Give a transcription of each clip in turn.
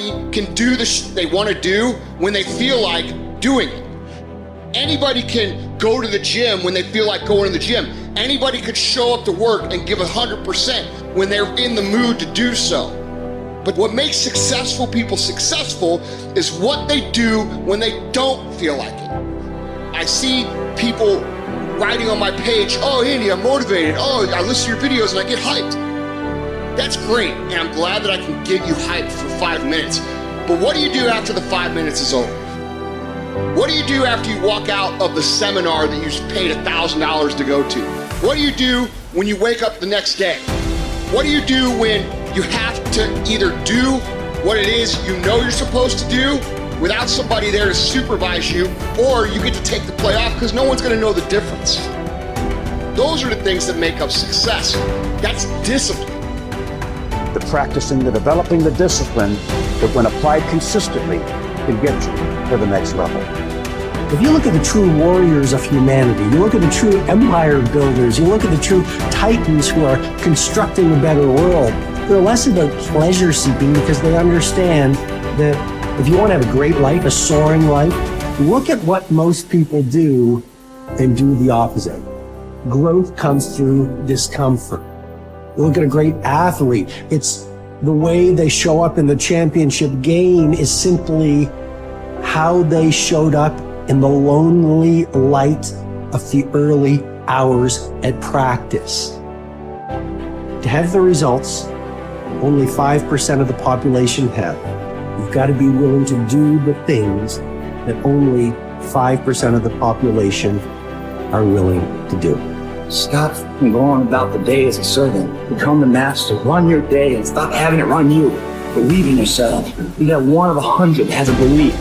Anybody can do they want to do when they feel like doing it. Anybody can go to the gym when they feel like going to the gym. Anybody could show up to work and give 100% when they're in the mood to do so. But what makes successful people successful is what they do when they don't feel like it. I see people writing on my page, oh, Andy, I'm motivated. Oh, I listen to your videos and I get hyped. That's great, and I'm glad that I can get you hyped for 5 minutes. But what do you do after the 5 minutes is over? What do you do after you walk out of the seminar that you paid $1,000 to go to? What do you do when you wake up the next day? What do you do when you have to either do what it is you know you're supposed to do without somebody there to supervise you, or you get to take the play off because no one's gonna know the difference? Those are the things that make up success. That's discipline. The practicing, the developing the discipline that when applied consistently can get you to the next level. If you look at the true warriors of humanity, you look at the true empire builders, you look at the true titans who are constructing a better world, they're less about pleasure seeking because they understand that if you want to have a great life, a soaring life, look at what most people do and do the opposite. Growth comes through discomfort. You look at a great athlete, it's the way they show up in the championship game is simply how they showed up in the lonely light of the early hours at practice. To have the results only 5% of the population have, you've got to be willing to do the things that only 5% of the population are willing to do. Stop going about the day as a servant. Become the master. Run your day and stop having it run you. Believe in yourself. You got one of 100 that has a belief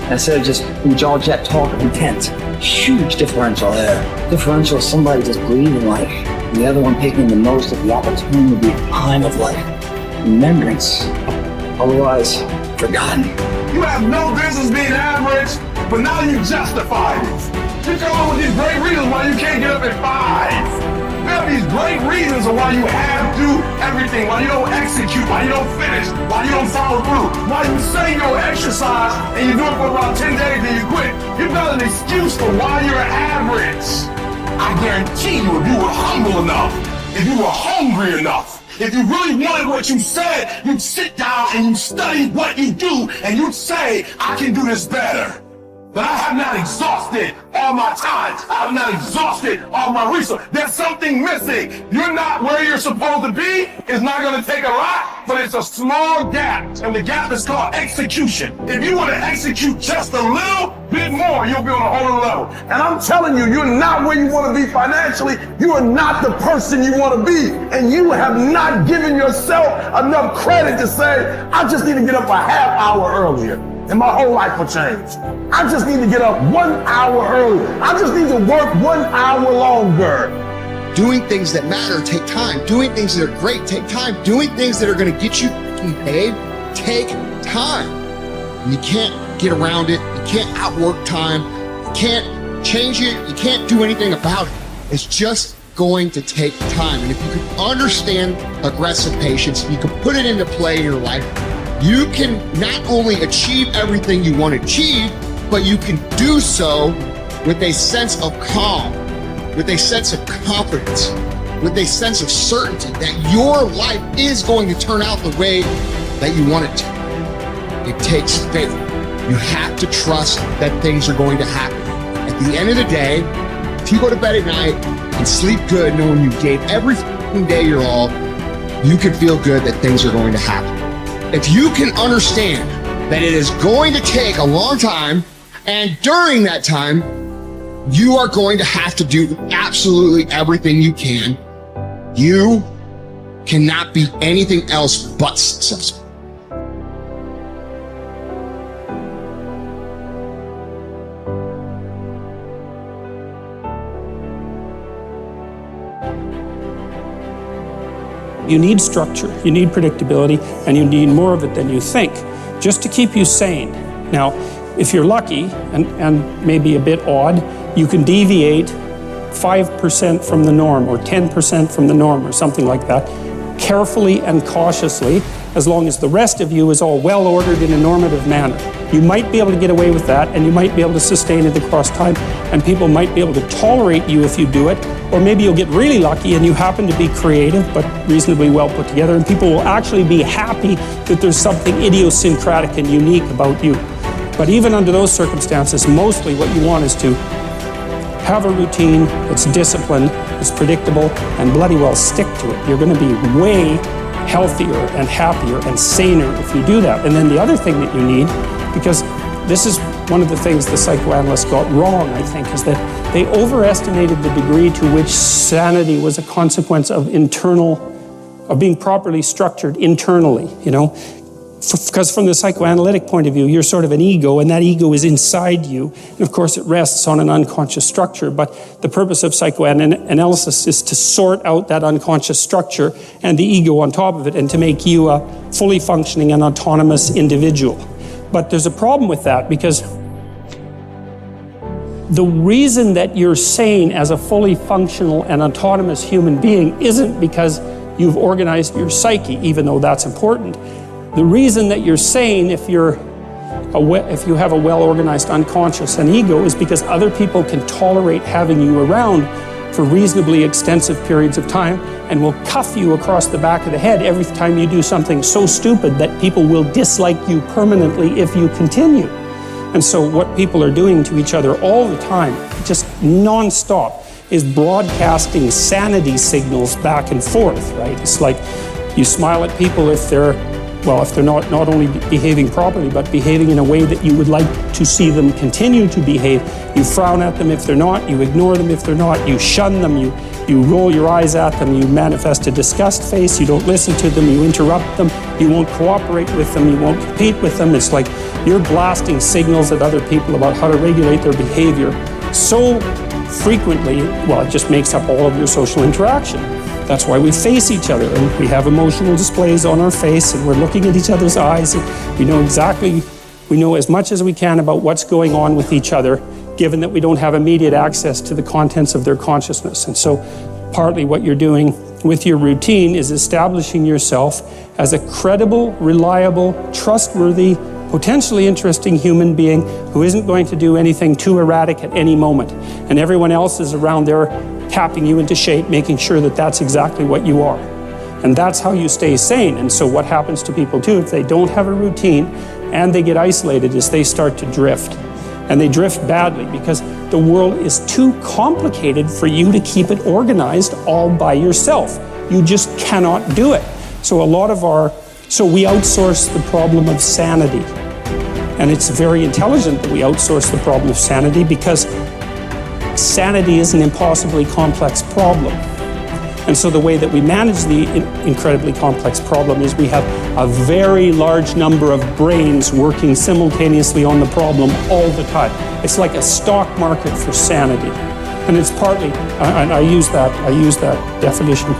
instead of just jaw jet talk of intent. Huge differential there. Differential is somebody just believing life, and the other one taking the most of the opportunity time of life. Remembrance, otherwise forgotten. You have no business being average, but now you justify it. You come up with these great reasons why you can't get up at 5. You have these great reasons of why you have to do everything, why you don't execute, why you don't finish, why you don't follow through, why you say you'll exercise and you do it for about 10 days and you quit. You've got an excuse for why you're average. I guarantee you, if you were humble enough, if you were hungry enough, if you really wanted what you said, you'd sit down and you study what you do and you'd say, I can do this better. But I have not exhausted all my time. I have not exhausted all my resources. There's something missing. You're not where you're supposed to be. It's not going to take a lot, but it's a small gap. And the gap is called execution. If you want to execute just a little bit more, you'll be on a whole level. And I'm telling you, you're not where you want to be financially. You are not the person you want to be. And you have not given yourself enough credit to say, I just need to get up a half hour earlier, and my whole life will change. I just need to get up 1 hour earlier. I just need to work 1 hour longer. Doing things that matter take time. Doing things that are great take time. Doing things that are going to get you paid take time. You can't get around it. You can't outwork time. You can't change it. You can't do anything about it. It's just going to take time. And if you can understand aggressive patience, you can put it into play in your life, you can not only achieve everything you want to achieve, but you can do so with a sense of calm, with a sense of confidence, with a sense of certainty that your life is going to turn out the way that you want it to. It takes faith. You have to trust that things are going to happen. At the end of the day, if you go to bed at night and sleep good knowing you gave every day your all, you can feel good that things are going to happen. If you can understand that it is going to take a long time, and during that time, you are going to have to do absolutely everything you can, you cannot be anything else but successful. You need structure, you need predictability, and you need more of it than you think, just to keep you sane. Now, if you're lucky, and maybe a bit odd, you can deviate 5% from the norm, or 10% from the norm, or something like that, carefully and cautiously, as long as the rest of you is all well ordered in a normative manner. You might be able to get away with that, and you might be able to sustain it across time, and people might be able to tolerate you if you do it, or maybe you'll get really lucky and you happen to be creative but reasonably well put together, and people will actually be happy that there's something idiosyncratic and unique about you. But even under those circumstances, mostly what you want is to have a routine that's disciplined, that's predictable, and bloody well stick to it. You're going to be way healthier and happier and saner if you do that. And then the other thing that you need, because this is one of the things the psychoanalysts got wrong, I think, is that they overestimated the degree to which sanity was a consequence of being properly structured internally, you know? Because from the psychoanalytic point of view, you're sort of an ego, and that ego is inside you. And of course, it rests on an unconscious structure. But the purpose of psychoanalysis is to sort out that unconscious structure and the ego on top of it, and to make you a fully functioning and autonomous individual. But there's a problem with that, because the reason that you're sane as a fully functional and autonomous human being isn't because you've organized your psyche, even though that's important. The reason that you're sane if you have a well-organized unconscious and ego is because other people can tolerate having you around for reasonably extensive periods of time and will cuff you across the back of the head every time you do something so stupid that people will dislike you permanently if you continue. And so what people are doing to each other all the time, just non-stop, is broadcasting sanity signals back and forth, right? It's like you smile at people if they're not only behaving properly, but behaving in a way that you would like to see them continue to behave. You frown at them if they're not, you ignore them if they're not, you shun them, you roll your eyes at them, you manifest a disgust face, you don't listen to them, you interrupt them, you won't cooperate with them, you won't compete with them. It's like you're blasting signals at other people about how to regulate their behavior so frequently, it just makes up all of your social interaction. That's why we face each other, and we have emotional displays on our face, and we're looking at each other's eyes, and we know as much as we can about what's going on with each other, given that we don't have immediate access to the contents of their consciousness. And so partly what you're doing with your routine is establishing yourself as a credible, reliable, trustworthy, potentially interesting human being who isn't going to do anything too erratic at any moment. And everyone else is around there tapping you into shape, making sure that that's exactly what you are. And that's how you stay sane. And so what happens to people too, if they don't have a routine and they get isolated, is they start to drift. And they drift badly because the world is too complicated for you to keep it organized all by yourself. You just cannot do it. So we outsource the problem of sanity. And it's very intelligent that we outsource the problem of sanity, because sanity is an impossibly complex problem. And so the way that we manage the incredibly complex problem is we have a very large number of brains working simultaneously on the problem all the time. It's like a stock market for sanity. And it's partly, and I use that definition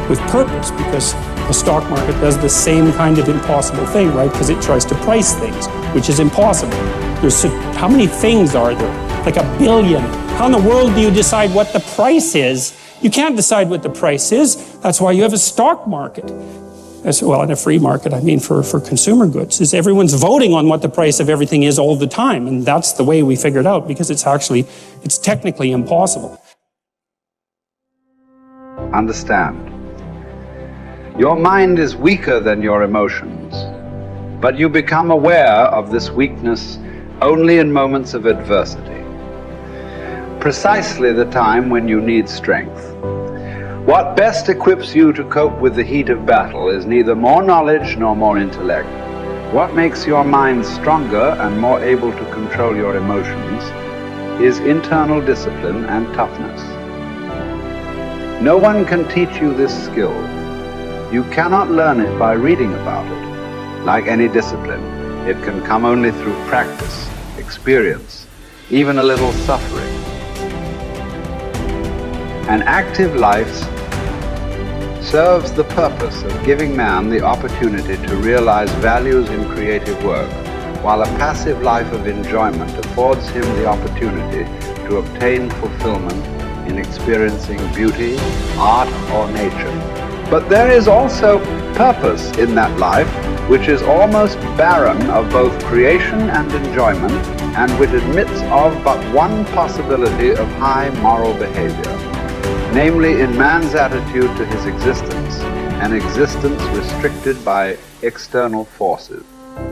with purpose, because the stock market does the same kind of impossible thing, right? Because it tries to price things, which is impossible. How many things are there? Like 1 billion. How in the world do you decide what the price is? You can't decide what the price is. That's why you have a stock market. In a free market, I mean, for consumer goods, is everyone's voting on what the price of everything is all the time. And that's the way we figured out, because it's technically impossible. Understand. Your mind is weaker than your emotions, but you become aware of this weakness only in moments of adversity. Precisely the time when you need strength. What best equips you to cope with the heat of battle is neither more knowledge nor more intellect. What makes your mind stronger and more able to control your emotions is internal discipline and toughness. No one can teach you this skill. You cannot learn it by reading about it. Like any discipline, it can come only through practice, experience, even a little suffering. An active life serves the purpose of giving man the opportunity to realize values in creative work, while a passive life of enjoyment affords him the opportunity to obtain fulfillment in experiencing beauty, art, or nature. But there is also purpose in that life which is almost barren of both creation and enjoyment, and which admits of but one possibility of high moral behavior, namely in man's attitude to his existence, an existence restricted by external forces.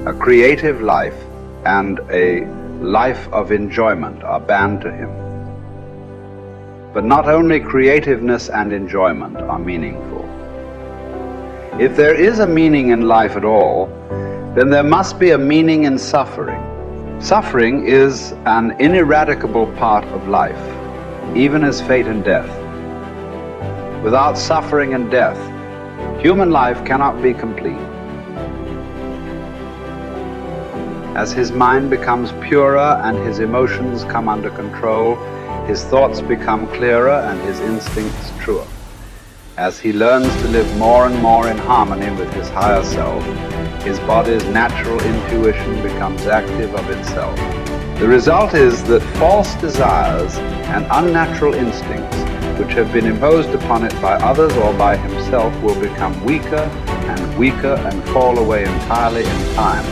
A creative life and a life of enjoyment are banned to him. But not only creativeness and enjoyment are meaningful. If there is a meaning in life at all, then there must be a meaning in suffering. Suffering is an ineradicable part of life, even as fate and death. Without suffering and death, human life cannot be complete. As his mind becomes purer and his emotions come under control, his thoughts become clearer and his instincts truer. As he learns to live more and more in harmony with his higher self, his body's natural intuition becomes active of itself. The result is that false desires and unnatural instincts, which have been imposed upon it by others or by himself, will become weaker and fall away entirely in time.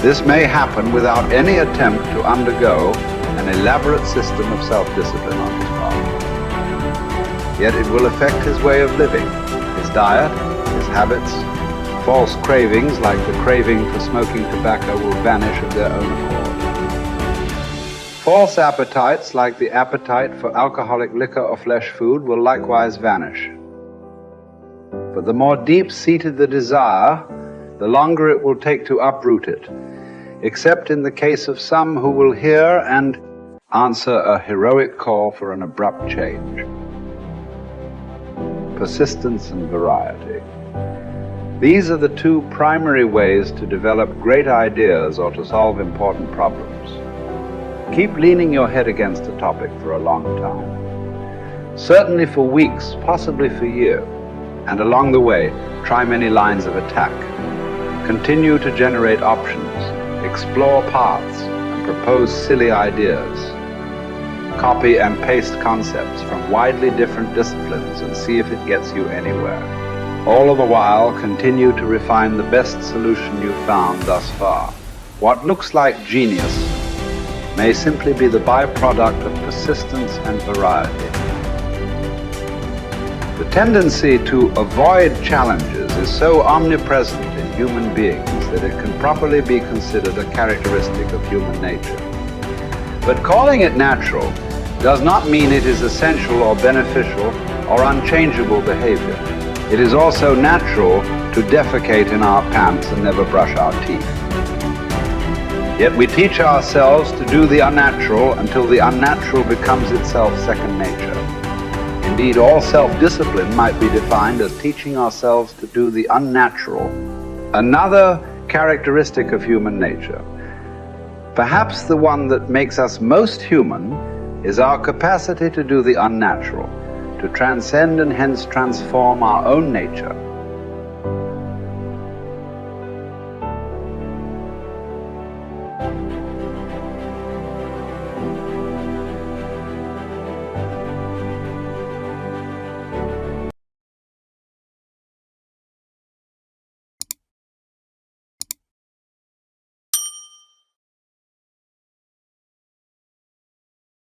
This may happen without any attempt to undergo an elaborate system of self-discipline on his part. Yet it will affect his way of living, his diet, his habits. False cravings, like the craving for smoking tobacco, will vanish of their own accord. False appetites, like the appetite for alcoholic liquor or flesh food, will likewise vanish. But the more deep-seated the desire, the longer it will take to uproot it, except in the case of some who will hear and answer a heroic call for an abrupt change. Persistence and variety. These are the two primary ways to develop great ideas or to solve important problems. Keep leaning your head against a topic for a long time. Certainly for weeks, possibly for years. And along the way, try many lines of attack. Continue to generate options, explore paths, and propose silly ideas. Copy and paste concepts from widely different disciplines and see if it gets you anywhere. All the while, continue to refine the best solution you've found thus far. What looks like genius may simply be the byproduct of persistence and variety. The tendency to avoid challenges is so omnipresent in human beings that it can properly be considered a characteristic of human nature. But calling it natural does not mean it is essential or beneficial or unchangeable behavior. It is also natural to defecate in our pants and never brush our teeth. Yet we teach ourselves to do the unnatural until the unnatural becomes itself second nature. Indeed, all self-discipline might be defined as teaching ourselves to do the unnatural. Another characteristic of human nature, perhaps the one that makes us most human, is our capacity to do the unnatural, to transcend and hence transform our own nature